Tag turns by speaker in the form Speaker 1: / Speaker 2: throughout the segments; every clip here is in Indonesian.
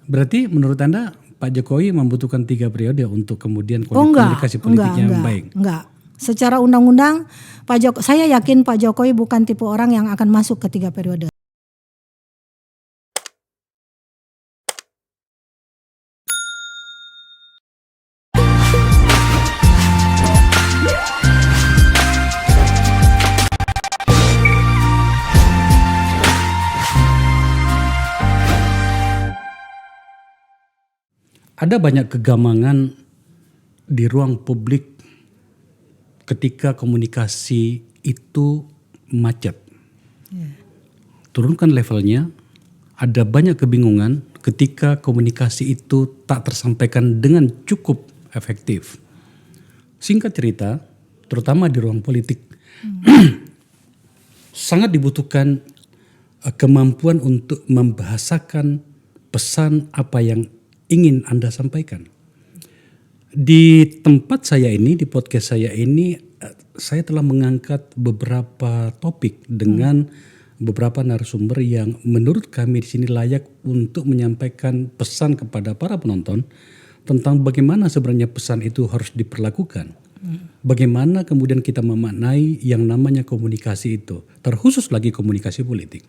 Speaker 1: Berarti menurut Anda Pak Jokowi membutuhkan 3 periode untuk kemudian
Speaker 2: enggak,
Speaker 1: komunikasi politiknya baik?
Speaker 2: Enggak. Secara undang-undang saya yakin Pak Jokowi bukan tipe orang yang akan masuk ke 3 periode.
Speaker 1: Ada banyak kegamangan di ruang publik ketika komunikasi itu macet. Turunkan levelnya, ada banyak kebingungan ketika komunikasi itu tak tersampaikan dengan cukup efektif. Singkat cerita, terutama di ruang politik, sangat dibutuhkan kemampuan untuk membahasakan pesan apa yang ingin Anda sampaikan. Di tempat saya ini, di podcast saya ini, saya telah mengangkat beberapa topik dengan beberapa narasumber yang menurut kami di sini layak untuk menyampaikan pesan kepada para penonton tentang bagaimana sebenarnya pesan itu harus diperlakukan. Bagaimana kemudian kita memaknai yang namanya komunikasi itu, terkhusus lagi komunikasi politik.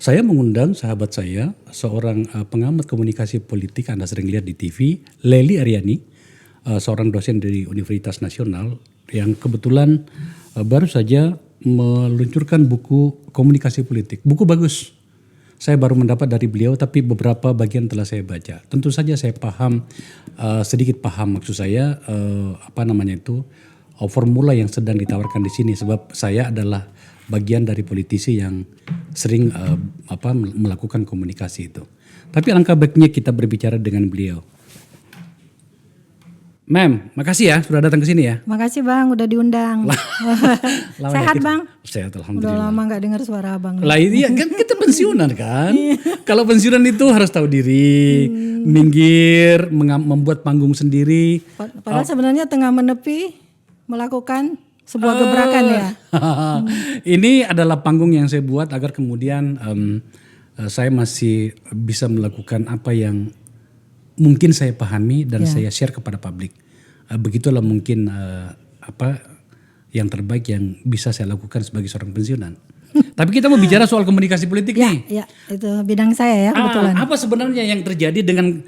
Speaker 1: Saya mengundang sahabat saya, seorang pengamat komunikasi politik, Anda sering lihat di TV, Lely Aryani, seorang dosen dari Universitas Nasional yang kebetulan baru saja meluncurkan buku komunikasi politik. Buku bagus. Saya baru mendapat dari beliau, tapi beberapa bagian telah saya baca. Tentu saja saya paham, sedikit paham maksud saya, formula yang sedang ditawarkan di sini. Sebab saya adalah bagian dari politisi yang sering melakukan komunikasi itu. Tapi alangkah baiknya kita berbicara dengan beliau. Ma'am, makasih ya sudah datang ke sini ya.
Speaker 2: Makasih Bang, udah diundang. Sehat Bang?
Speaker 1: Sehat, alhamdulillah.
Speaker 2: Udah lama gak dengar suara Abang.
Speaker 1: Lah iya kan kita pensiunan kan. Kalau pensiunan itu harus tahu diri, minggir, membuat panggung sendiri.
Speaker 2: Padahal sebenarnya tengah menepi melakukan sebuah gebrakan ya.
Speaker 1: Ini adalah panggung yang saya buat agar kemudian saya masih bisa melakukan apa yang mungkin saya pahami dan saya share kepada publik. Begitulah mungkin yang terbaik yang bisa saya lakukan sebagai seorang pensiunan. Tapi kita mau bicara soal komunikasi politik nih.
Speaker 2: Ya, itu bidang saya ya kebetulan.
Speaker 1: Apa sebenarnya yang terjadi dengan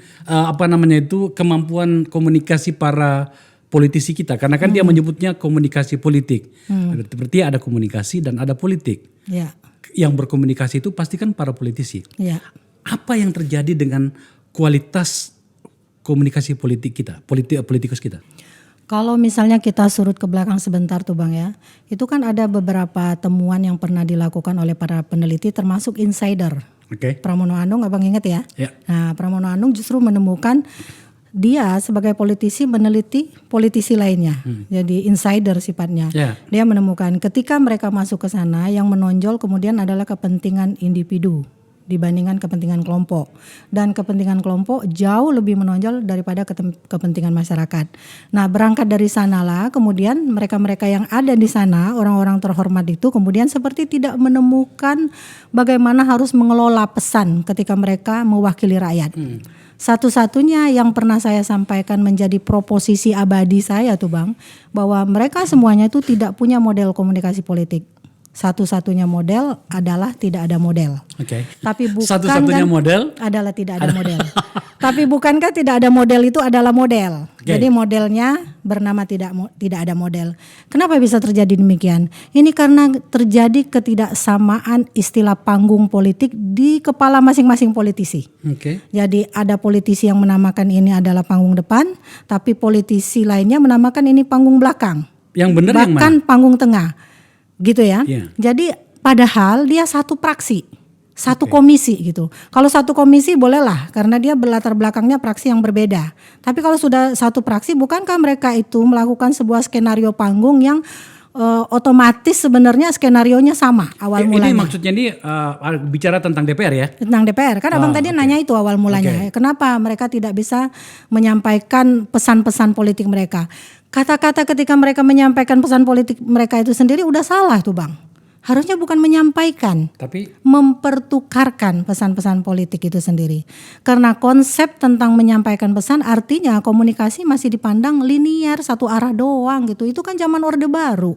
Speaker 1: kemampuan komunikasi para politisi kita? Karena kan dia menyebutnya komunikasi politik. Berarti ada komunikasi dan ada politik.
Speaker 2: Ya.
Speaker 1: Yang berkomunikasi itu pasti kan para politisi.
Speaker 2: Ya.
Speaker 1: Apa yang terjadi dengan kualitas komunikasi politik kita, politikus kita?
Speaker 2: Kalau misalnya kita surut ke belakang sebentar tuh Bang ya, itu kan ada beberapa temuan yang pernah dilakukan oleh para peneliti termasuk insider. Pramono Anung, Abang ingat ya? Nah, Pramono Anung justru menemukan dia sebagai politisi meneliti politisi lainnya. Jadi insider sifatnya. Dia menemukan ketika mereka masuk ke sana yang menonjol kemudian adalah kepentingan individu dibandingkan kepentingan kelompok, dan kepentingan kelompok jauh lebih menonjol daripada kepentingan masyarakat. Nah, berangkat dari sanalah kemudian mereka-mereka yang ada di sana, orang-orang terhormat itu kemudian seperti tidak menemukan bagaimana harus mengelola pesan ketika mereka mewakili rakyat. Satu-satunya yang pernah saya sampaikan menjadi proposisi abadi saya tuh Bang, bahwa mereka semuanya itu tidak punya model komunikasi politik. Satu-satunya model adalah tidak ada model. Tapi bukan
Speaker 1: satu-satunya model
Speaker 2: adalah tidak ada model. Tapi bukankah tidak ada model itu adalah model? Jadi modelnya bernama tidak ada model. Kenapa bisa terjadi demikian? Ini karena terjadi ketidaksamaan istilah panggung politik di kepala masing-masing politisi. Jadi ada politisi yang menamakan ini adalah panggung depan, tapi politisi lainnya menamakan ini panggung belakang.
Speaker 1: Yang benar yang mana?
Speaker 2: Bahkan panggung tengah. Gitu ya. Jadi padahal dia satu praksi, satu komisi gitu. Kalau satu komisi bolehlah karena dia berlatar belakangnya praksi yang berbeda. Tapi kalau sudah satu praksi, bukankah mereka itu melakukan sebuah skenario panggung yang otomatis sebenarnya skenarionya sama awal mulanya.
Speaker 1: Ini maksudnya ini bicara tentang DPR ya?
Speaker 2: Tentang DPR. Kan Abang tadi nanya itu awal mulanya. Kenapa mereka tidak bisa menyampaikan pesan-pesan politik mereka? Kata-kata ketika mereka menyampaikan pesan politik mereka itu sendiri udah salah tuh Bang. Harusnya bukan menyampaikan,
Speaker 1: tapi
Speaker 2: mempertukarkan pesan-pesan politik itu sendiri. Karena konsep tentang menyampaikan pesan artinya komunikasi masih dipandang linear, satu arah doang gitu. Itu kan zaman Orde Baru.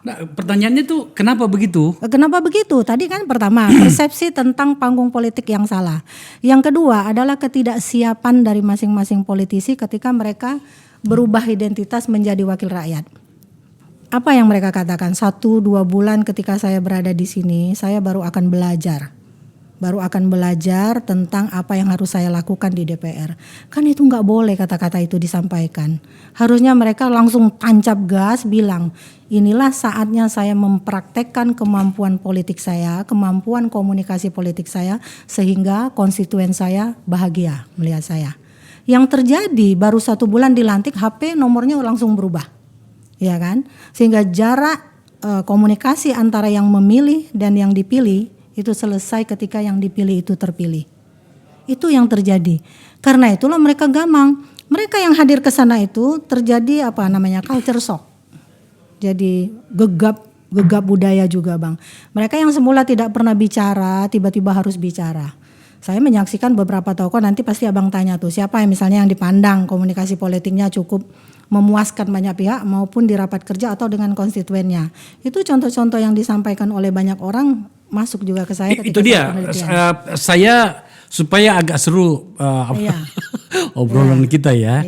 Speaker 1: nah, pertanyaannya tuh kenapa begitu?
Speaker 2: Kenapa begitu? Tadi kan pertama persepsi tentang panggung politik yang salah. Yang kedua adalah ketidaksiapan dari masing-masing politisi ketika mereka berubah identitas menjadi wakil rakyat. Apa yang mereka katakan? 1-2 bulan ketika saya berada di sini, saya baru akan belajar. Baru akan belajar tentang apa yang harus saya lakukan di DPR. Kan itu nggak boleh kata-kata itu disampaikan. Harusnya mereka langsung tancap gas bilang, inilah saatnya saya mempraktekkan kemampuan politik saya, kemampuan komunikasi politik saya, sehingga konstituen saya bahagia melihat saya. Yang terjadi baru 1 bulan dilantik, HP nomornya langsung berubah. Ya kan, sehingga jarak komunikasi antara yang memilih dan yang dipilih itu selesai ketika yang dipilih itu terpilih. Itu yang terjadi. Karena itulah mereka gamang. Mereka yang hadir ke sana itu terjadi culture shock. Jadi gegap budaya juga, Bang. Mereka yang semula tidak pernah bicara tiba-tiba harus bicara. Saya menyaksikan beberapa tokoh, nanti pasti Abang tanya tuh siapa yang misalnya yang dipandang komunikasi politiknya cukup memuaskan banyak pihak maupun di rapat kerja atau dengan konstituennya. Itu contoh-contoh yang disampaikan oleh banyak orang masuk juga ke saya ketika
Speaker 1: itu dia saya supaya agak seru obrolan kita ya.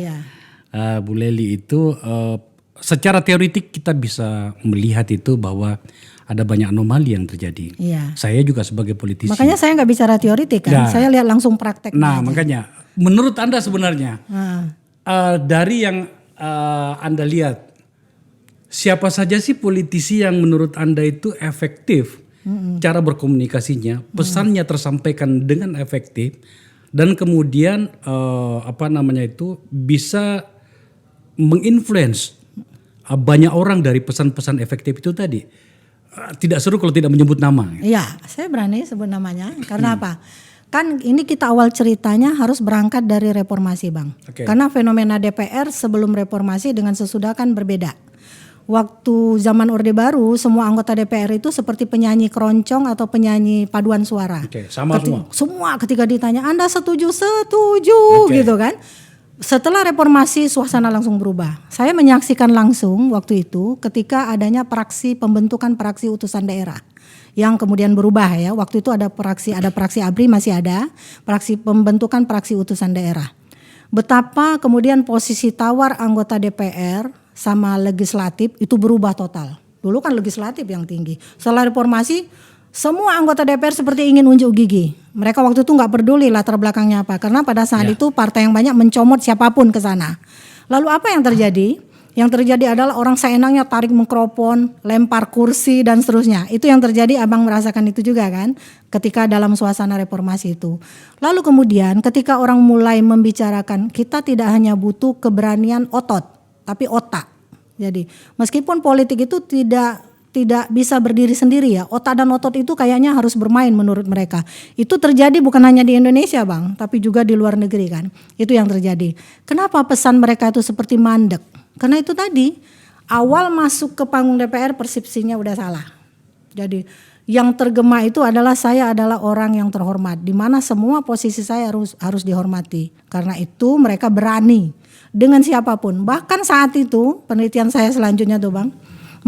Speaker 1: Bu Lely itu secara teoritik kita bisa melihat itu bahwa ada banyak anomali yang terjadi. Saya juga sebagai politisi.
Speaker 2: Makanya saya nggak bicara teoritik kan, saya lihat langsung praktek.
Speaker 1: Nah aja. Makanya menurut Anda sebenarnya dari yang Anda lihat, siapa saja sih politisi yang menurut Anda itu efektif cara berkomunikasinya, pesannya tersampaikan dengan efektif dan kemudian bisa menginfluence banyak orang dari pesan-pesan efektif itu tadi. Tidak seru kalau tidak menyebut nama.
Speaker 2: Iya, saya berani sebut namanya karena apa? Kan ini kita awal ceritanya harus berangkat dari reformasi, Bang. Karena fenomena DPR sebelum reformasi dengan sesudah kan berbeda. Waktu zaman Orde Baru semua anggota DPR itu seperti penyanyi keroncong atau penyanyi paduan suara.
Speaker 1: Sama semua.
Speaker 2: Semua ketika ditanya Anda setuju gitu kan. Setelah reformasi suasana langsung berubah. Saya menyaksikan langsung waktu itu ketika adanya pembentukan praksi utusan daerah. Yang kemudian berubah ya. Waktu itu ada praksi ABRI masih ada, pembentukan praksi utusan daerah. Betapa kemudian posisi tawar anggota DPR sama legislatif itu berubah total. Dulu kan legislatif yang tinggi. Setelah reformasi semua anggota DPR seperti ingin unjuk gigi. Mereka waktu itu nggak peduli latar belakangnya apa, karena pada saat itu partai yang banyak mencomot siapapun ke sana. Lalu apa yang terjadi? Yang terjadi adalah orang seenaknya tarik mikrofon, lempar kursi dan seterusnya. Itu yang terjadi, Abang merasakan itu juga kan ketika dalam suasana reformasi itu. Lalu kemudian ketika orang mulai membicarakan kita tidak hanya butuh keberanian otot, tapi otak. Jadi meskipun politik itu tidak bisa berdiri sendiri ya, otak dan otot itu kayaknya harus bermain menurut mereka. Itu terjadi bukan hanya di Indonesia, Bang, tapi juga di luar negeri kan. Itu yang terjadi. Kenapa pesan mereka itu seperti mandek? Karena itu tadi awal masuk ke panggung DPR persepsinya udah salah. Jadi yang tergema itu adalah saya adalah orang yang terhormat, di mana semua posisi saya harus dihormati. Karena itu mereka berani dengan siapapun. Bahkan saat itu penelitian saya selanjutnya tuh, Bang,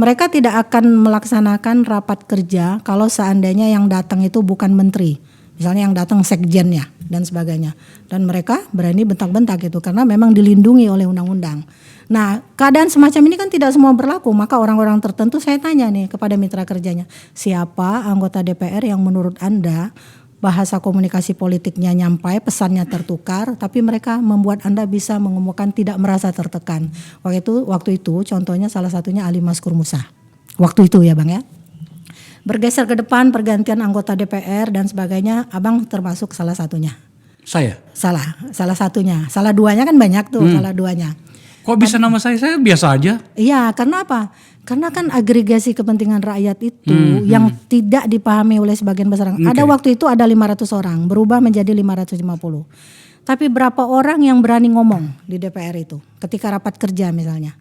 Speaker 2: mereka tidak akan melaksanakan rapat kerja kalau seandainya yang datang itu bukan menteri. Misalnya yang datang sekjennya dan sebagainya. Dan mereka berani bentak-bentak gitu karena memang dilindungi oleh undang-undang. Nah, keadaan semacam ini kan tidak semua berlaku. Maka orang-orang tertentu saya tanya nih kepada mitra kerjanya. Siapa anggota DPR yang menurut Anda bahasa komunikasi politiknya nyampai, pesannya tertukar, tapi mereka membuat Anda bisa mengemukakan tidak merasa tertekan. Waktu itu contohnya salah satunya Ali Maskur Musa. Waktu itu ya, Bang ya. Bergeser ke depan pergantian anggota DPR dan sebagainya, Abang termasuk salah satunya.
Speaker 1: Saya?
Speaker 2: Salah satunya. Salah duanya kan banyak tuh, salah duanya.
Speaker 1: Kok bisa nama saya biasa aja?
Speaker 2: Iya, karena apa? Karena kan agregasi kepentingan rakyat itu yang tidak dipahami oleh sebagian besar. Ada waktu itu ada 500 orang, berubah menjadi 550. Tapi berapa orang yang berani ngomong di DPR itu ketika rapat kerja misalnya?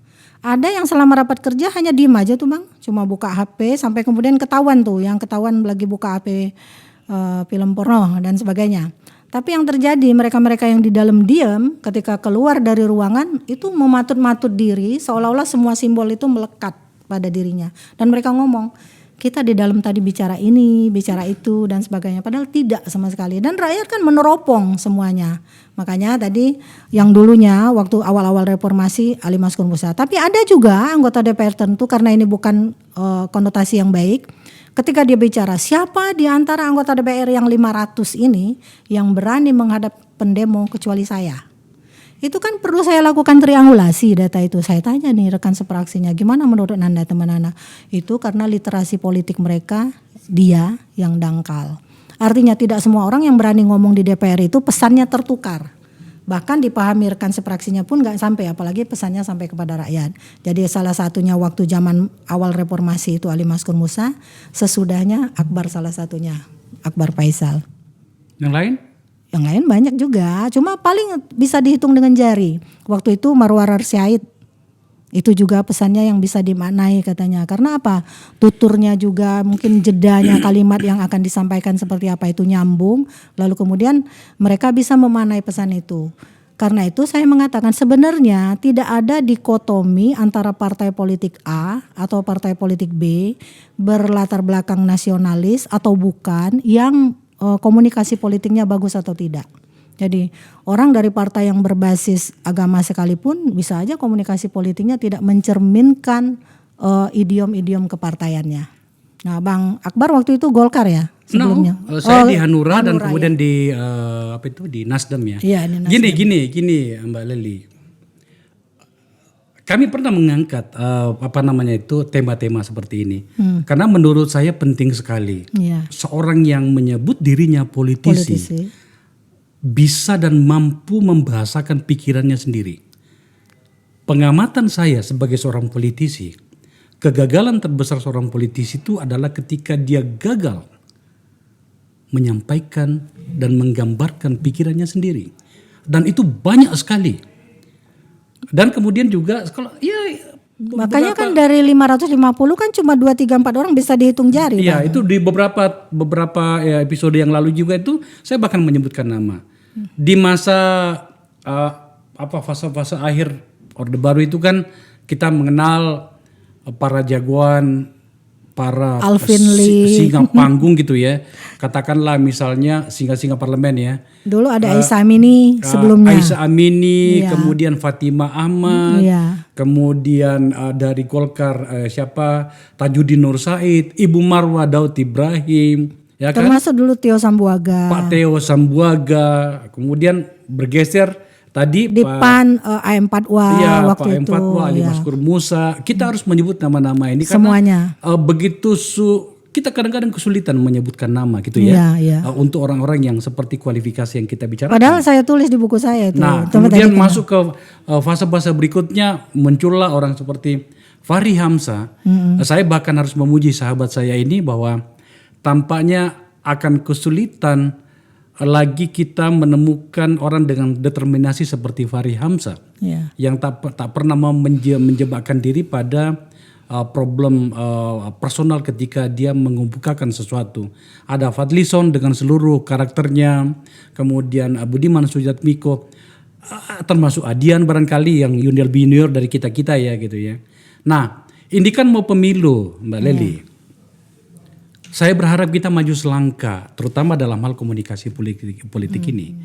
Speaker 2: Ada yang selama rapat kerja hanya diem aja tuh Bang, cuma buka HP sampai kemudian ketahuan tuh, yang ketahuan lagi buka HP film porno dan sebagainya. Tapi yang terjadi mereka-mereka yang di dalam diam ketika keluar dari ruangan itu mematut-matut diri seolah-olah semua simbol itu melekat pada dirinya. Dan mereka ngomong, kita di dalam tadi bicara ini, bicara itu dan sebagainya. Padahal tidak sama sekali. Dan rakyat kan meneropong semuanya. Makanya tadi yang dulunya waktu awal-awal reformasi Ali Maskur Musa. Tapi ada juga anggota DPR tentu karena ini bukan konotasi yang baik. Ketika dia bicara siapa di antara anggota DPR yang 500 ini yang berani menghadap pendemo kecuali saya. Itu kan perlu saya lakukan triangulasi data itu. Saya tanya nih rekan sepraksinya, gimana menurut Anda teman Anda? Itu karena literasi politik mereka dia yang dangkal. Artinya tidak semua orang yang berani ngomong di DPR itu pesannya tertukar. Bahkan dipahami rekan sepraksinya pun gak sampai, apalagi pesannya sampai kepada rakyat. Jadi salah satunya waktu zaman awal reformasi itu Ali Maskur Musa, sesudahnya Akbar salah satunya, Akbar Faisal.
Speaker 1: Yang lain?
Speaker 2: Yang lain banyak juga, cuma paling bisa dihitung dengan jari. Waktu itu Marwar Siait, itu juga pesannya yang bisa dimaknai katanya. Karena apa? Tuturnya juga mungkin jedanya kalimat yang akan disampaikan seperti apa itu nyambung. Lalu kemudian mereka bisa memaknai pesan itu. Karena itu saya mengatakan sebenarnya tidak ada dikotomi antara partai politik A atau partai politik B berlatar belakang nasionalis atau bukan yang komunikasi politiknya bagus atau tidak. Jadi orang dari partai yang berbasis agama sekalipun bisa aja komunikasi politiknya tidak mencerminkan idiom-idiom kepartaiannya. Nah Bang Akbar waktu itu Golkar ya sebelumnya?
Speaker 1: Saya di Hanura dan kemudian ya. di Nasdem ya.
Speaker 2: Iya, di Nasdem.
Speaker 1: Gini Mbak Leli. Kami pernah mengangkat tema-tema seperti ini. Karena menurut saya penting sekali.
Speaker 2: Iya.
Speaker 1: Seorang yang menyebut dirinya politisi bisa dan mampu membahasakan pikirannya sendiri. Pengamatan saya sebagai seorang politisi, kegagalan terbesar seorang politisi itu adalah ketika dia gagal menyampaikan dan menggambarkan pikirannya sendiri. Dan itu banyak sekali. Dan kemudian juga kalau
Speaker 2: makanya kan dari 550 kan cuma 2, 3, 4 orang bisa dihitung jari.
Speaker 1: Iya, itu di beberapa episode yang lalu juga itu saya bahkan menyebutkan nama. Di masa fase-fase akhir Orde Baru itu kan kita mengenal para jagoan, para singa panggung gitu ya. Katakanlah misalnya singa-singa parlemen ya.
Speaker 2: Dulu ada Aisyah Amini sebelumnya.
Speaker 1: Aisyah Amini, kemudian Fatimah Ahmad, kemudian dari Golkar Tajudin Nur Said, Ibu Marwah Daud Ibrahim. Ya kan?
Speaker 2: Termasuk dulu Theo Sambuaga.
Speaker 1: Pak Theo Sambuaga, kemudian bergeser tadi
Speaker 2: di PAN AM4WA waktu itu.
Speaker 1: AM4WA, Ali Maskur Musa. Kita harus menyebut nama-nama ini
Speaker 2: semuanya.
Speaker 1: Karena kita kadang-kadang kesulitan menyebutkan nama gitu ya. Untuk orang-orang yang seperti kualifikasi yang kita bicarakan.
Speaker 2: Padahal saya tulis di buku saya itu.
Speaker 1: Nah, kemudian masuk ke fase-fase berikutnya muncullah orang seperti Fahri Hamzah. Saya bahkan harus memuji sahabat saya ini bahwa tampaknya akan kesulitan lagi kita menemukan orang dengan determinasi seperti Fahri Hamzah yang tak pernah mau menjebakkan diri pada problem personal ketika dia mengemukakan sesuatu. Ada Fadlison dengan seluruh karakternya, kemudian Budiman Sujatmiko, termasuk Adian barangkali yang junior dari kita ya gitu ya. Nah ini kan mau pemilu Mbak Leli. Saya berharap kita maju selangkah, terutama dalam hal komunikasi politik ini.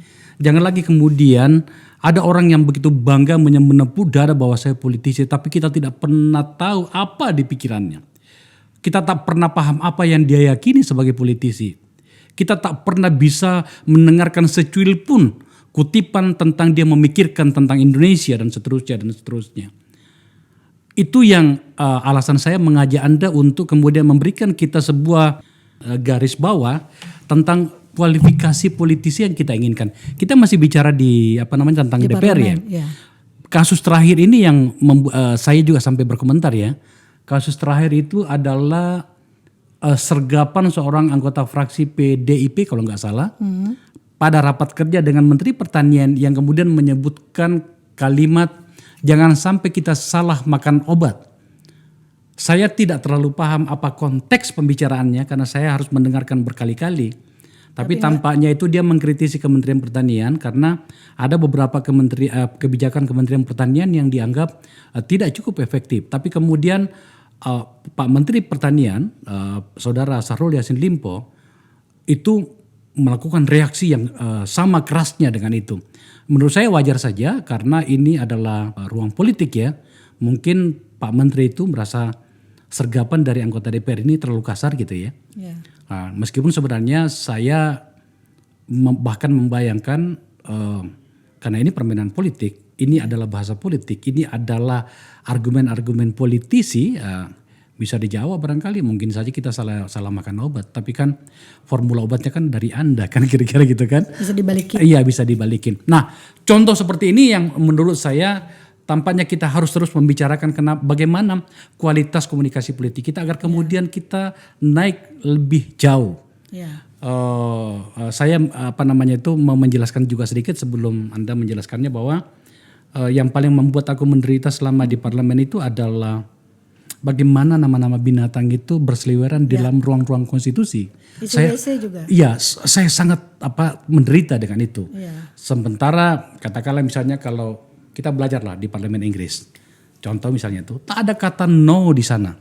Speaker 1: Jangan lagi kemudian ada orang yang begitu bangga menepuk dada bahwa saya politisi, tapi kita tidak pernah tahu apa di pikirannya. Kita tak pernah paham apa yang dia yakini sebagai politisi. Kita tak pernah bisa mendengarkan secuil pun kutipan tentang dia memikirkan tentang Indonesia dan seterusnya. Itu yang alasan saya mengajak Anda untuk kemudian memberikan kita sebuah garis bawah tentang kualifikasi politisi yang kita inginkan. Kita masih bicara tentang di DPR ya. Kasus terakhir ini yang saya juga sampai berkomentar ya. Kasus terakhir itu adalah sergapan seorang anggota fraksi PDIP kalau nggak salah pada rapat kerja dengan Menteri Pertanian yang kemudian menyebutkan kalimat Jangan sampai kita salah makan obat. Saya tidak terlalu paham apa konteks pembicaraannya karena saya harus mendengarkan berkali-kali. Tapi tampaknya itu dia mengkritisi Kementerian Pertanian karena ada beberapa kebijakan Kementerian Pertanian yang dianggap tidak cukup efektif. Tapi kemudian Pak Menteri Pertanian, Saudara Syahrul Yassin Limpo, itu melakukan reaksi yang sama kerasnya dengan itu. Menurut saya wajar saja karena ini adalah ruang politik ya. Mungkin Pak Menteri itu merasa sergapan dari anggota DPR ini terlalu kasar gitu ya. Yeah. Nah, meskipun sebenarnya saya bahkan membayangkan karena ini permainan politik, ini adalah bahasa politik, ini adalah argumen-argumen politisi, bisa dijawab barangkali mungkin saja kita salah makan obat, tapi kan formula obatnya kan dari Anda kan kira-kira gitu kan.
Speaker 2: Bisa dibalikin.
Speaker 1: Iya bisa dibalikin. Nah contoh seperti ini yang menurut saya tampaknya kita harus terus membicarakan bagaimana kualitas komunikasi politik kita agar kemudian kita naik lebih jauh. Yeah. Saya mau menjelaskan juga sedikit sebelum Anda menjelaskannya bahwa yang paling membuat aku menderita selama di parlemen itu adalah bagaimana nama-nama binatang itu berseliweran di dalam ruang-ruang konstitusi. Saya juga. Iya, saya sangat menderita dengan itu. Yeah. Sementara katakanlah misalnya kalau kita belajarlah di parlemen Inggris. Contoh misalnya itu tak ada kata no di sana.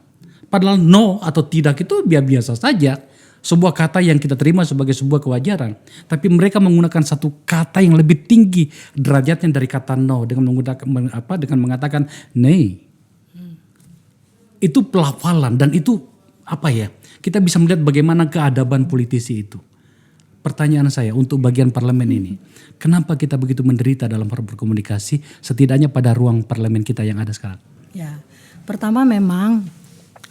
Speaker 1: Padahal no atau tidak itu biasa saja. Sebuah kata yang kita terima sebagai sebuah kewajaran. Tapi mereka menggunakan satu kata yang lebih tinggi derajatnya dari kata no dengan mengatakan nay. Itu pelafalan dan itu kita bisa melihat bagaimana keadaban politisi itu. Pertanyaan saya untuk bagian parlemen ini, kenapa kita begitu menderita dalam berkomunikasi setidaknya pada ruang parlemen kita yang ada sekarang?
Speaker 2: Ya, pertama memang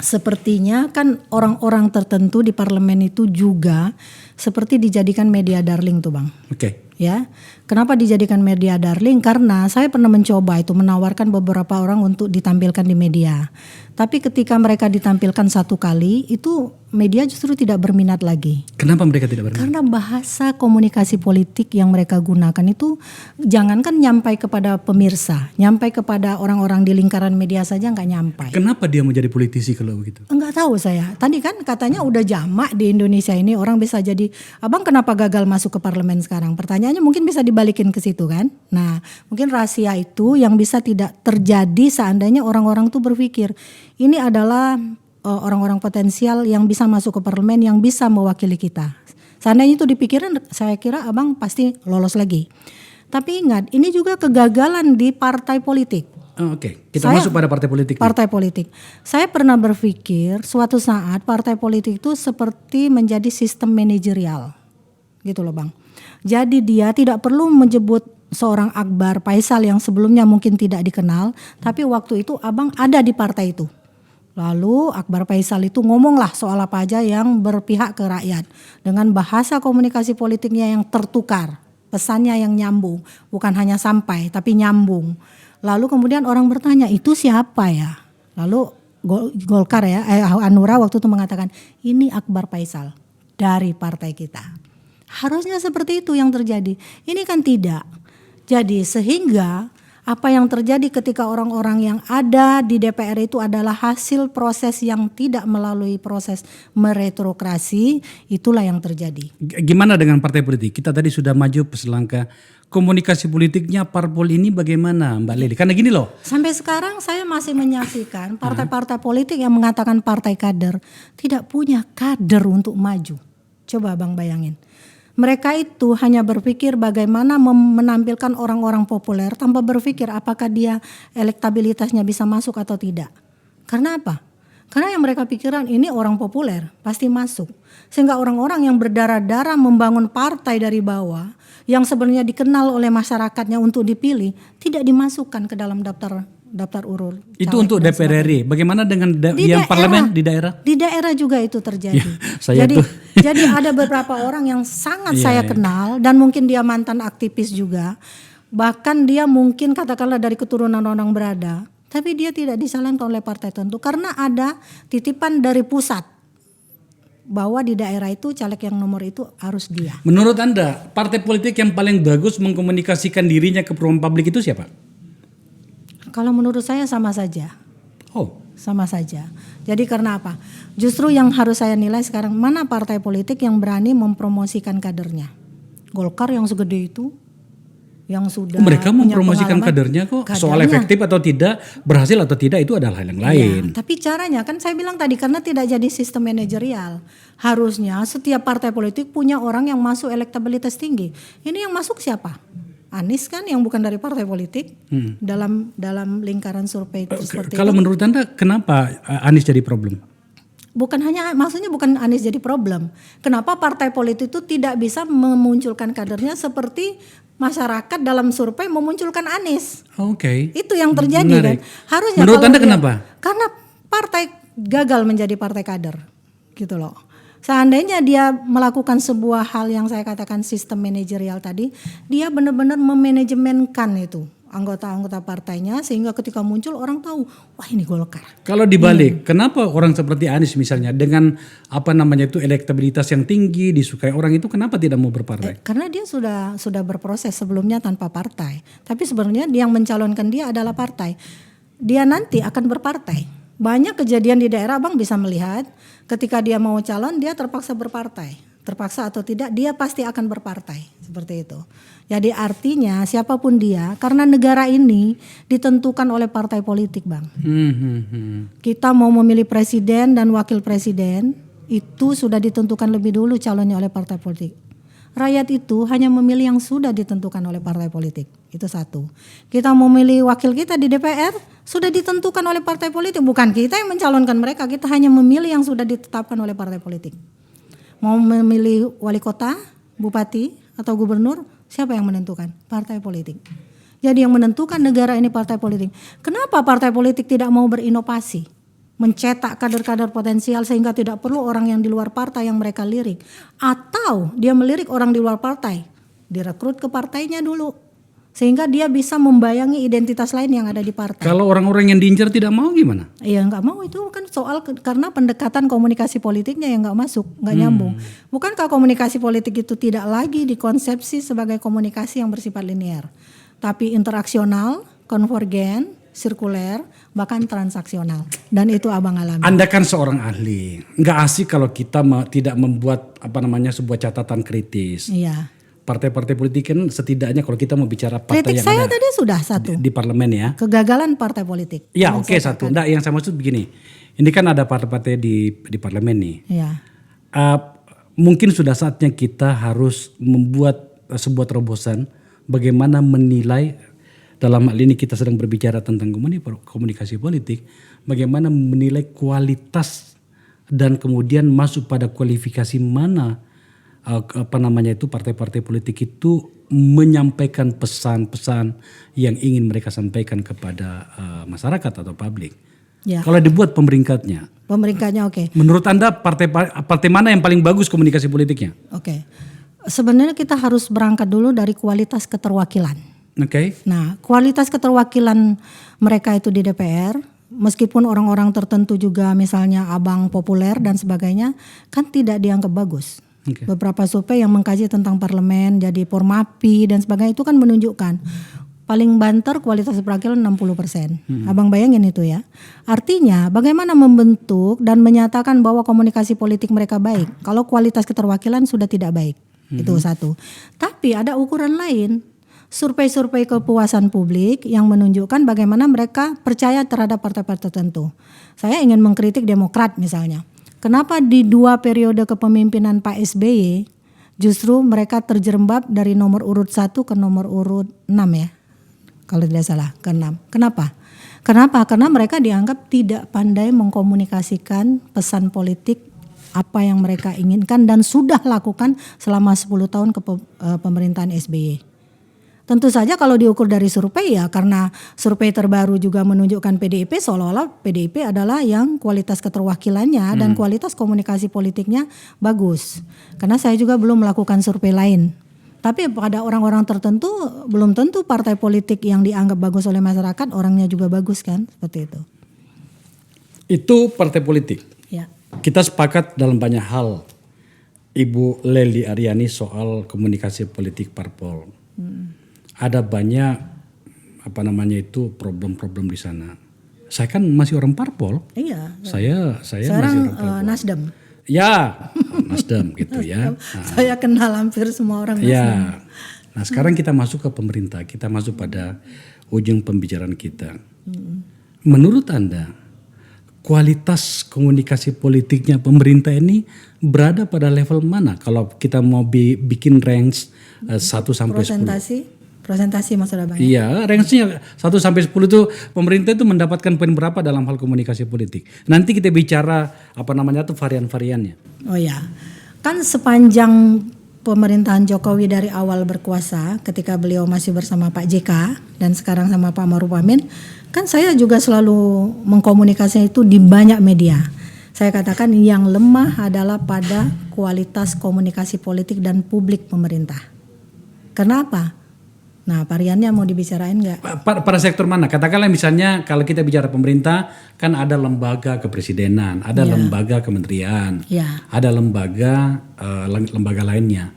Speaker 2: sepertinya kan orang-orang tertentu di parlemen itu juga seperti dijadikan media darling tuh Bang. Oke. Ya, kenapa dijadikan media darling? Karena saya pernah mencoba itu menawarkan beberapa orang untuk ditampilkan di media. Tapi ketika mereka ditampilkan satu kali, itu media justru tidak berminat lagi.
Speaker 1: Kenapa mereka tidak berminat?
Speaker 2: Karena bahasa komunikasi politik yang mereka gunakan itu jangankan nyampai kepada pemirsa, nyampai kepada orang-orang di lingkaran media saja nggak nyampai.
Speaker 1: Kenapa dia menjadi politisi kalau begitu?
Speaker 2: Enggak tahu saya. Tadi kan katanya udah jamak di Indonesia ini orang bisa jadi, abang kenapa gagal masuk ke parlemen sekarang? Pertanyaannya mungkin bisa dibalikin ke situ kan. Nah mungkin rahasia itu yang bisa tidak terjadi seandainya orang-orang tuh berpikir ini adalah orang-orang potensial yang bisa masuk ke parlemen yang bisa mewakili kita. Seandainya itu dipikirin, saya kira abang pasti lolos lagi. Tapi ingat, ini juga kegagalan di partai politik.
Speaker 1: Oke, kita masuk pada partai politik.
Speaker 2: Partai politik. Saya pernah berpikir suatu saat partai politik itu seperti menjadi sistem manajerial. Gitu loh Bang. Jadi dia tidak perlu menyebut seorang Akbar Faisal yang sebelumnya mungkin tidak dikenal. Tapi waktu itu abang ada di partai itu. Lalu Akbar Faisal itu ngomonglah soal apa aja yang berpihak ke rakyat. Dengan bahasa komunikasi politiknya yang tertukar. Pesannya yang nyambung. Bukan hanya sampai tapi nyambung. Lalu kemudian orang bertanya itu siapa ya? Lalu Golkar ya, Hanura waktu itu mengatakan ini Akbar Faisal dari partai kita. Harusnya seperti itu yang terjadi. Ini kan tidak. Jadi sehingga apa yang terjadi ketika orang-orang yang ada di DPR itu adalah hasil proses yang tidak melalui proses meretrokrasi, itulah yang terjadi.
Speaker 1: Gimana dengan partai politik? Kita tadi sudah maju selangkah. Komunikasi politiknya parpol ini bagaimana Mbak Lili? Karena gini loh.
Speaker 2: Sampai sekarang saya masih menyaksikan partai-partai politik yang mengatakan partai kader tidak punya kader untuk maju. Coba Bang bayangin. Mereka itu hanya berpikir bagaimana menampilkan orang-orang populer tanpa berpikir apakah dia elektabilitasnya bisa masuk atau tidak. Karena apa? Karena yang mereka pikiran ini orang populer pasti masuk. Sehingga orang-orang yang berdarah-darah membangun partai dari bawah yang sebenarnya dikenal oleh masyarakatnya untuk dipilih tidak dimasukkan ke dalam daftar urut.
Speaker 1: Itu untuk DPR RI. Bagaimana dengan yang parlemen di daerah?
Speaker 2: Di daerah juga itu terjadi. Ya, jadi ada beberapa orang yang sangat saya kenal dan mungkin dia mantan aktivis juga. Bahkan dia mungkin katakanlah dari keturunan orang berada. Tapi dia tidak disalahkan oleh partai tertentu karena ada titipan dari pusat bahwa di daerah itu caleg yang nomor itu harus dia.
Speaker 1: Menurut Anda, partai politik yang paling bagus mengkomunikasikan dirinya ke ruang publik itu siapa?
Speaker 2: Kalau menurut saya sama saja.
Speaker 1: Oh.
Speaker 2: Sama saja. Jadi karena apa? Justru yang harus saya nilai sekarang, mana partai politik yang berani mempromosikan kadernya. Golkar yang segede itu, yang sudah
Speaker 1: mereka mempromosikan kadernya kok. Soal efektif atau tidak, berhasil atau tidak itu adalah hal yang lain.
Speaker 2: Ya, tapi caranya kan saya bilang tadi, karena tidak jadi sistem manajerial. Harusnya setiap partai politik punya orang yang masuk elektabilitas tinggi. Ini yang masuk siapa? Anies kan, yang bukan dari partai politik. Dalam lingkaran survei seperti
Speaker 1: kalau
Speaker 2: itu.
Speaker 1: Menurut Anda kenapa Anies jadi problem?
Speaker 2: Maksudnya bukan Anies jadi problem. Kenapa partai politik itu tidak bisa memunculkan kadernya seperti masyarakat dalam survei memunculkan Anies?
Speaker 1: Oke.
Speaker 2: Itu yang terjadi.
Speaker 1: Menarik.
Speaker 2: Kan. Harusnya.
Speaker 1: Menurut Anda kenapa?
Speaker 2: Karena partai gagal menjadi partai kader, gitu loh. Seandainya dia melakukan sebuah hal yang saya katakan sistem manajerial tadi, dia benar-benar memanajemenkan itu anggota-anggota partainya sehingga ketika muncul orang tahu, wah ini Golkar.
Speaker 1: Kalau dibalik, kenapa orang seperti Anies misalnya dengan elektabilitas yang tinggi, disukai orang itu, kenapa tidak mau berpartai?
Speaker 2: Karena dia sudah berproses sebelumnya tanpa partai. Tapi sebenarnya yang mencalonkan dia adalah partai. Dia nanti akan berpartai. Banyak kejadian di daerah, Abang bisa melihat ketika dia mau calon dia terpaksa berpartai. Terpaksa atau tidak dia pasti akan berpartai, seperti itu. Jadi artinya siapapun dia, karena negara ini ditentukan oleh partai politik, Bang. Kita mau memilih presiden dan wakil presiden itu sudah ditentukan lebih dulu calonnya oleh partai politik. Rakyat itu hanya memilih yang sudah ditentukan oleh partai politik. Itu satu. Kita mau memilih wakil kita di DPR sudah ditentukan oleh partai politik. Bukan kita yang mencalonkan mereka, kita hanya memilih yang sudah ditetapkan oleh partai politik. Mau memilih wali kota, bupati, atau gubernur, siapa yang menentukan? Partai politik. Jadi yang menentukan negara ini partai politik. Kenapa partai politik tidak mau berinovasi? Mencetak kader-kader potensial sehingga tidak perlu orang yang di luar partai yang mereka lirik. Atau dia melirik orang di luar partai, direkrut ke partainya dulu. Sehingga dia bisa membayangi identitas lain yang ada di partai.
Speaker 1: Kalau orang-orang yang diincar tidak mau gimana?
Speaker 2: Iya nggak mau, itu kan soal karena pendekatan komunikasi politiknya yang nggak masuk, nggak nyambung. Bukankah komunikasi politik itu tidak lagi dikonsepsi sebagai komunikasi yang bersifat linear, tapi interaksional, konvergen, sirkuler, bahkan transaksional. Dan itu Abang alami.
Speaker 1: Anda kan seorang ahli, nggak asik kalau kita tidak membuat sebuah catatan kritis.
Speaker 2: Iya.
Speaker 1: Partai-partai politik kan setidaknya kalau kita mau bicara partai
Speaker 2: kritik
Speaker 1: yang
Speaker 2: saya
Speaker 1: ada
Speaker 2: tadi sudah satu
Speaker 1: di parlemen ya.
Speaker 2: Kegagalan partai politik.
Speaker 1: Ya oke, satu. Nggak, yang saya maksud begini. Ini kan ada partai-partai di parlemen nih.
Speaker 2: Iya.
Speaker 1: Mungkin sudah saatnya kita harus membuat sebuah terobosan bagaimana menilai, dalam hal ini kita sedang berbicara tentang komunikasi politik, bagaimana menilai kualitas dan kemudian masuk pada kualifikasi mana partai-partai politik itu menyampaikan pesan-pesan yang ingin mereka sampaikan kepada masyarakat atau publik. Ya. Kalau dibuat pemeringkatnya
Speaker 2: oke.
Speaker 1: Menurut Anda partai mana yang paling bagus komunikasi politiknya?
Speaker 2: Oke. Sebenarnya kita harus berangkat dulu dari kualitas keterwakilan.
Speaker 1: Oke.
Speaker 2: Nah, kualitas keterwakilan mereka itu di DPR, meskipun orang-orang tertentu juga misalnya Abang populer dan sebagainya, kan tidak dianggap bagus. Okay. Beberapa survei yang mengkaji tentang parlemen, jadi Formapi dan sebagainya itu kan menunjukkan paling banter kualitas perwakilan 60%. Abang bayangin itu ya. Artinya bagaimana membentuk dan menyatakan bahwa komunikasi politik mereka baik kalau kualitas keterwakilan sudah tidak baik. Itu satu. Tapi ada ukuran lain. Survei-survei kepuasan publik yang menunjukkan bagaimana mereka percaya terhadap partai-partai tertentu. Saya ingin mengkritik Demokrat misalnya. Kenapa di 2 periode kepemimpinan Pak SBY justru mereka terjerembab dari nomor urut 1 ke nomor urut 6 ya. Kalau tidak salah, ke 6. Kenapa? Karena mereka dianggap tidak pandai mengkomunikasikan pesan politik apa yang mereka inginkan dan sudah lakukan selama 10 tahun pemerintahan SBY. Tentu saja kalau diukur dari survei ya, karena survei terbaru juga menunjukkan PDIP seolah-olah PDIP adalah yang kualitas keterwakilannya dan kualitas komunikasi politiknya bagus. Karena saya juga belum melakukan survei lain. Tapi pada orang-orang tertentu belum tentu partai politik yang dianggap bagus oleh masyarakat orangnya juga bagus kan, seperti itu.
Speaker 1: Itu partai politik.
Speaker 2: Ya.
Speaker 1: Kita sepakat dalam banyak hal, Ibu Lely Aryani, soal komunikasi politik parpol. Ada banyak problem-problem di sana. Saya kan masih orang parpol.
Speaker 2: Iya.
Speaker 1: Saya
Speaker 2: sekarang
Speaker 1: masih orang parpol.
Speaker 2: Nasdem.
Speaker 1: Ya, Nasdem gitu ya. Nah,
Speaker 2: saya kenal hampir semua orang Nasdem.
Speaker 1: Ya. Nah, sekarang kita masuk ke pemerintah. Kita masuk pada ujung pembicaraan kita. Menurut Anda, kualitas komunikasi politiknya pemerintah ini berada pada level mana? Kalau kita mau bikin range 1 sampai 10.
Speaker 2: Presentasi maksud Abang.
Speaker 1: Iya, range-nya 1 sampai 10 itu pemerintah itu mendapatkan poin berapa dalam hal komunikasi politik. Nanti kita bicara varian-variannya.
Speaker 2: Oh ya. Kan sepanjang pemerintahan Jokowi dari awal berkuasa, ketika beliau masih bersama Pak JK dan sekarang sama Pak Maruf Amin, kan saya juga selalu mengkomunikasikan itu di banyak media. Saya katakan yang lemah adalah pada kualitas komunikasi politik dan publik pemerintah. Kenapa? Nah, variannya mau dibicarain nggak?
Speaker 1: Pada sektor mana? Katakanlah misalnya kalau kita bicara pemerintah, kan ada lembaga kepresidenan, ada lembaga kementerian, ada lembaga lainnya.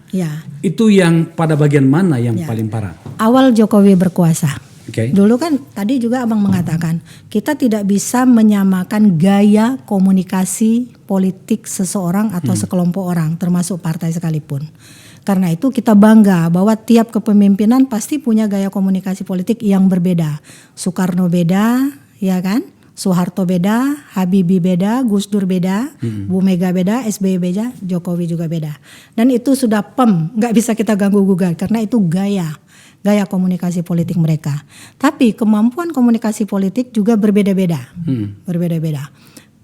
Speaker 1: Itu yang pada bagian mana yang paling parah?
Speaker 2: Awal Jokowi berkuasa. Dulu kan tadi juga Abang mengatakan kita tidak bisa menyamakan gaya komunikasi politik seseorang atau sekelompok orang, termasuk partai sekalipun. Karena itu kita bangga bahwa tiap kepemimpinan pasti punya gaya komunikasi politik yang berbeda. Soekarno beda, ya kan? Soeharto beda, Habibie beda, Gus Dur beda, Bu Mega beda, SBY beda, Jokowi juga beda. Dan itu sudah nggak bisa kita ganggu gugat karena itu gaya komunikasi politik mereka. Tapi kemampuan komunikasi politik juga berbeda-beda, berbeda-beda.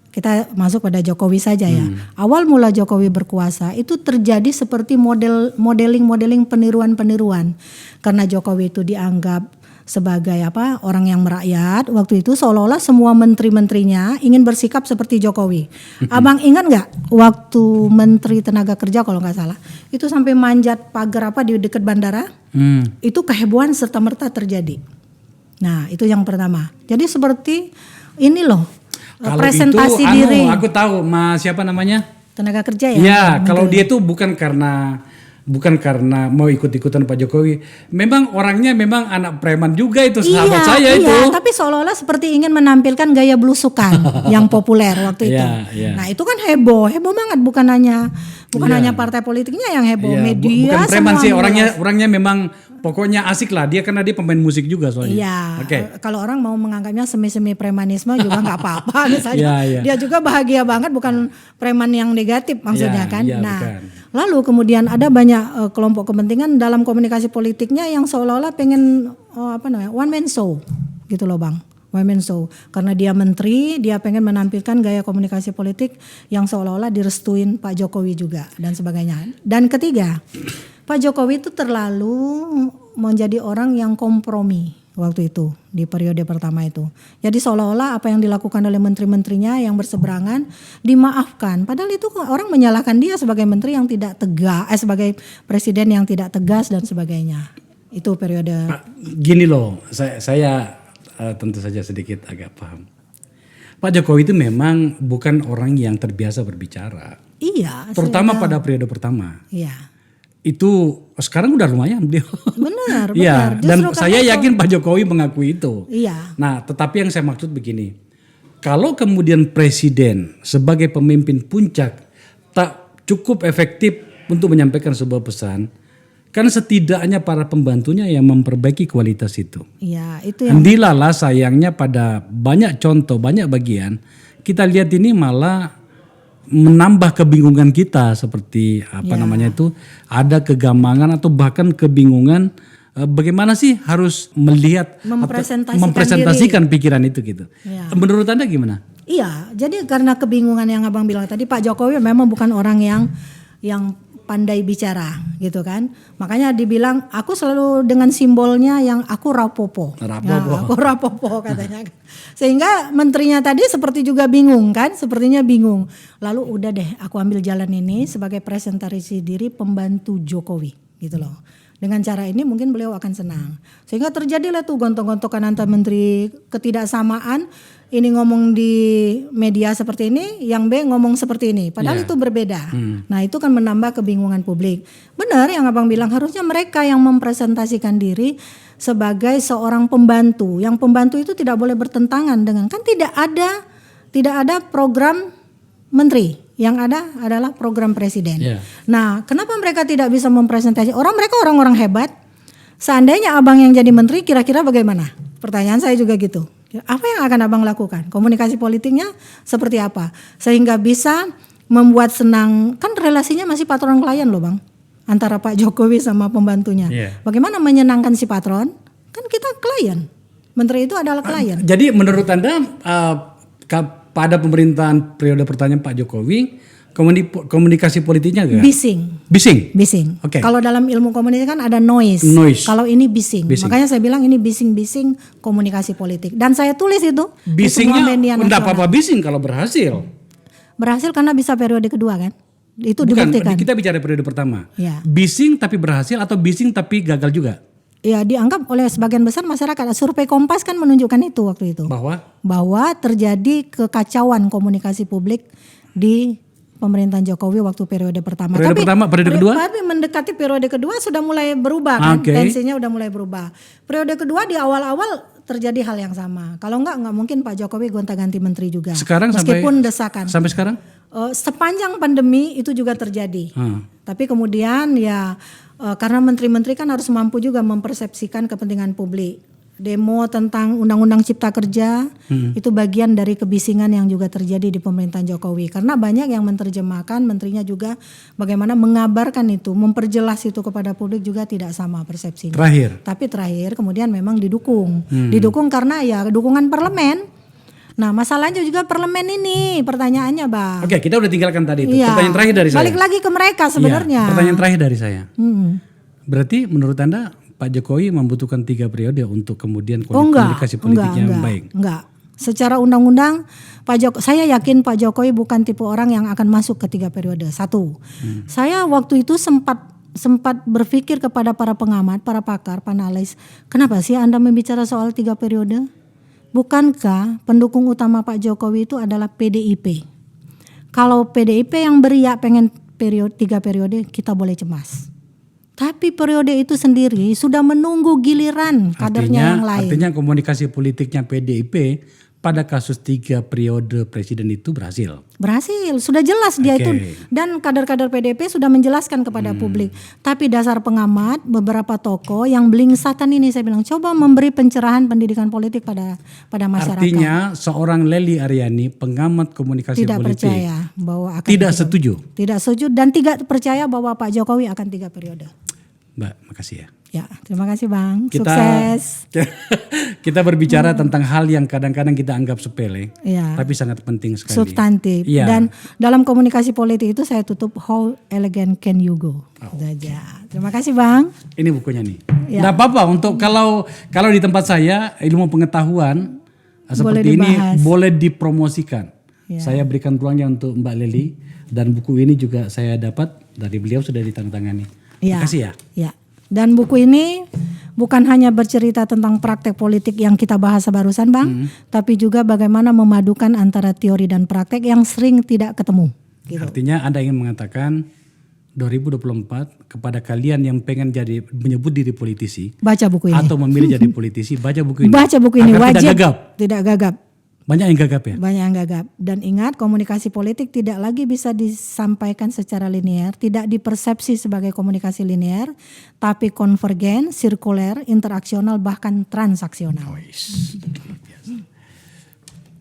Speaker 2: Kita masuk pada Jokowi saja ya. Awal mula Jokowi berkuasa itu terjadi seperti modeling peniruan-peniruan. Karena Jokowi itu dianggap sebagai orang yang merakyat. Waktu itu seolah-olah semua menteri-menterinya ingin bersikap seperti Jokowi. Abang ingat nggak waktu Menteri Tenaga Kerja kalau nggak salah itu sampai manjat pagar di dekat bandara? Itu kehebohan serta-merta terjadi. Nah itu yang pertama. Jadi seperti ini loh.
Speaker 1: Kalau
Speaker 2: Presentasi
Speaker 1: itu,
Speaker 2: diri.
Speaker 1: Aku tahu, siapa namanya?
Speaker 2: Tenaga kerja ya.
Speaker 1: Ya, kalau dia itu bukan karena mau ikut-ikutan Pak Jokowi. Memang orangnya memang anak preman juga itu, sahabat saya itu.
Speaker 2: Iya, tapi seolah-olah seperti ingin menampilkan gaya belusukan yang populer waktu itu. Nah itu kan heboh banget, bukan hanya partai politiknya yang heboh, media.
Speaker 1: Bukan preman sih, orangnya memang pokoknya asik lah dia karena dia pemain musik juga soalnya.
Speaker 2: Iya. Kalau orang mau menganggapnya semi-semi premanisme juga nggak apa-apa misalnya. Dia juga bahagia banget, bukan preman yang negatif maksudnya kan. Nah, lalu kemudian ada banyak kelompok kepentingan dalam komunikasi politiknya yang seolah-olah pengen one man show gitu loh Bang. One man show. Karena dia menteri, dia pengen menampilkan gaya komunikasi politik yang seolah-olah direstuin Pak Jokowi juga dan sebagainya. Dan ketiga, Pak Jokowi itu terlalu menjadi orang yang kompromi waktu itu di periode pertama itu. Jadi seolah-olah apa yang dilakukan oleh menteri-menterinya yang berseberangan dimaafkan. Padahal itu orang menyalahkan dia sebagai menteri yang tidak tegas, sebagai presiden yang tidak tegas dan sebagainya. Itu periode.
Speaker 1: Gini loh, saya tentu saja sedikit agak paham. Pak Jokowi itu memang bukan orang yang terbiasa berbicara.
Speaker 2: Iya.
Speaker 1: Terutama pada periode pertama.
Speaker 2: Iya.
Speaker 1: Itu sekarang udah lumayan beliau.
Speaker 2: Benar.
Speaker 1: Iya, dan saya yakin Pak Jokowi mengakui itu.
Speaker 2: Iya.
Speaker 1: Nah, tetapi yang saya maksud begini. Kalau kemudian presiden sebagai pemimpin puncak tak cukup efektif untuk menyampaikan sebuah pesan, kan setidaknya para pembantunya yang memperbaiki kualitas itu.
Speaker 2: Iya, itu yang
Speaker 1: Dilala sayangnya pada banyak contoh, banyak bagian kita lihat ini malah menambah kebingungan kita seperti ada kegamangan atau bahkan kebingungan bagaimana sih harus melihat mempresentasikan pikiran itu gitu. Ya. Menurut Anda gimana?
Speaker 2: Iya, jadi karena kebingungan yang Abang bilang tadi, Pak Jokowi memang bukan orang yang pandai bicara gitu kan. Makanya dibilang aku selalu dengan simbolnya yang aku rapopo. Aku rapopo katanya. Sehingga menterinya tadi seperti juga bingung kan, sepertinya bingung. Lalu udah deh aku ambil jalan ini sebagai presentasi diri pembantu Jokowi gitu loh. Dengan cara ini mungkin beliau akan senang. Sehingga terjadilah tuh gontok-gontokan antar menteri, ketidaksamaan. Ini ngomong di media seperti ini, yang B ngomong seperti ini. Padahal itu berbeda. Nah itu kan menambah kebingungan publik. Benar yang Abang bilang, harusnya mereka yang mempresentasikan diri sebagai seorang pembantu. Yang pembantu itu tidak boleh bertentangan dengan, kan tidak ada program menteri, yang ada adalah program presiden. Nah, kenapa mereka tidak bisa mempresentasi? Mereka orang-orang hebat. Seandainya abang yang jadi menteri, kira-kira bagaimana? Pertanyaan saya juga gitu. Apa yang akan abang lakukan? Komunikasi politiknya seperti apa? Sehingga bisa membuat senang, kan relasinya masih patron klien loh bang. Antara Pak Jokowi sama pembantunya. Bagaimana menyenangkan si patron? Kan kita klien. Menteri itu adalah klien.
Speaker 1: Jadi menurut Anda pada pemerintahan periode pertama Pak Jokowi, komunikasi politiknya enggak? Bising.
Speaker 2: Okay. Kalau dalam ilmu komunikasi kan ada noise. Kalau ini bising. Makanya saya bilang ini bising komunikasi politik. Dan saya tulis itu.
Speaker 1: Bisingnya enggak apa-apa bising kalau berhasil.
Speaker 2: Berhasil karena bisa periode kedua kan? Itu
Speaker 1: bukan,
Speaker 2: dibuktikan.
Speaker 1: Kita bicara periode pertama.
Speaker 2: Ya.
Speaker 1: Bising tapi berhasil atau bising tapi gagal juga?
Speaker 2: Ya, dianggap oleh sebagian besar masyarakat. Survei Kompas kan menunjukkan itu waktu itu. Bahwa terjadi kekacauan komunikasi publik di pemerintahan Jokowi waktu periode pertama.
Speaker 1: Periode kedua?
Speaker 2: Tapi mendekati periode kedua sudah mulai berubah kan, tensinya udah mulai berubah. Periode kedua di awal-awal terjadi hal yang sama. Kalau enggak mungkin Pak Jokowi gonta-ganti menteri juga.
Speaker 1: Sekarang
Speaker 2: meskipun desakan.
Speaker 1: Sampai sekarang?
Speaker 2: Sepanjang pandemi itu juga terjadi. Tapi kemudian ya karena menteri-menteri kan harus mampu juga mempersepsikan kepentingan publik. Demo tentang Undang-Undang Cipta Kerja itu bagian dari kebisingan yang juga terjadi di pemerintahan Jokowi. Karena banyak yang menerjemahkan, menterinya juga bagaimana mengabarkan itu, memperjelas itu kepada publik juga tidak sama persepsinya. Tapi terakhir kemudian memang didukung. Didukung karena ya dukungan parlemen. Nah masalahnya juga parlemen ini pertanyaannya bang.
Speaker 1: Oke, kita udah tinggalkan tadi itu. Pertanyaan terakhir dari saya.
Speaker 2: Balik lagi ke mereka sebenarnya.
Speaker 1: Pertanyaan terakhir dari saya. Berarti menurut Anda Pak Jokowi membutuhkan 3 periode untuk kemudian komunikasi politiknya baik? Enggak.
Speaker 2: Secara undang-undang saya yakin Pak Jokowi bukan tipe orang yang akan masuk ke 3 periode. Satu. Saya waktu itu sempat berpikir kepada para pengamat, para pakar, panelis, kenapa sih Anda membicara soal 3 periode? Bukankah pendukung utama Pak Jokowi itu adalah PDIP? Kalau PDIP yang beriak pengen 3 periode, kita boleh cemas. Tapi periode itu sendiri sudah menunggu giliran kadernya yang lain.
Speaker 1: Artinya komunikasi politiknya PDIP pada kasus 3 periode presiden itu berhasil.
Speaker 2: Berhasil, sudah jelas dia itu. Dan kader-kader PDIP sudah menjelaskan kepada publik. Tapi dasar pengamat, beberapa tokoh yang belingsatan ini saya bilang coba memberi pencerahan pendidikan politik pada masyarakat.
Speaker 1: Artinya seorang Lely Aryani, pengamat komunikasi
Speaker 2: tidak
Speaker 1: politik,
Speaker 2: percaya bahwa akan
Speaker 1: tidak setuju.
Speaker 2: Tidak setuju dan tidak percaya bahwa Pak Jokowi akan 3 periode.
Speaker 1: Mbak, makasih ya.
Speaker 2: Ya, terima kasih Bang. Sukses.
Speaker 1: Kita berbicara tentang hal yang kadang-kadang kita anggap sepele, tapi sangat penting sekali.
Speaker 2: Substantif. Dan dalam komunikasi politik itu saya tutup how elegant can you go. Saja. Terima kasih Bang.
Speaker 1: Ini bukunya nih. Nggak apa-apa untuk kalau di tempat saya ilmu pengetahuan seperti ini boleh dipromosikan. Saya berikan ruangnya untuk Mbak Lely dan buku ini juga saya dapat dari beliau sudah ditandatangani. Terima kasih ya.
Speaker 2: Dan buku ini bukan hanya bercerita tentang praktek politik yang kita bahas barusan Bang, tapi juga bagaimana memadukan antara teori dan praktek yang sering tidak ketemu.
Speaker 1: Gitu. Artinya Anda ingin mengatakan 2024 kepada kalian yang pengen menyebut diri politisi,
Speaker 2: baca buku ini.
Speaker 1: Atau memilih jadi politisi, baca buku ini.
Speaker 2: Baca buku ini wajib.
Speaker 1: Tidak gagap. Banyak yang gagap ya?
Speaker 2: Banyak yang gagap. Dan ingat komunikasi politik tidak lagi bisa disampaikan secara linear, tidak dipersepsi sebagai komunikasi linear, tapi konvergen, sirkuler, interaksional, bahkan transaksional.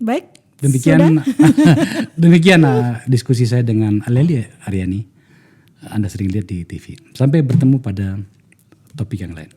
Speaker 2: Baik.
Speaker 1: Demikian diskusi saya dengan Lely Aryani. Anda sering lihat di TV. Sampai bertemu pada topik yang lain.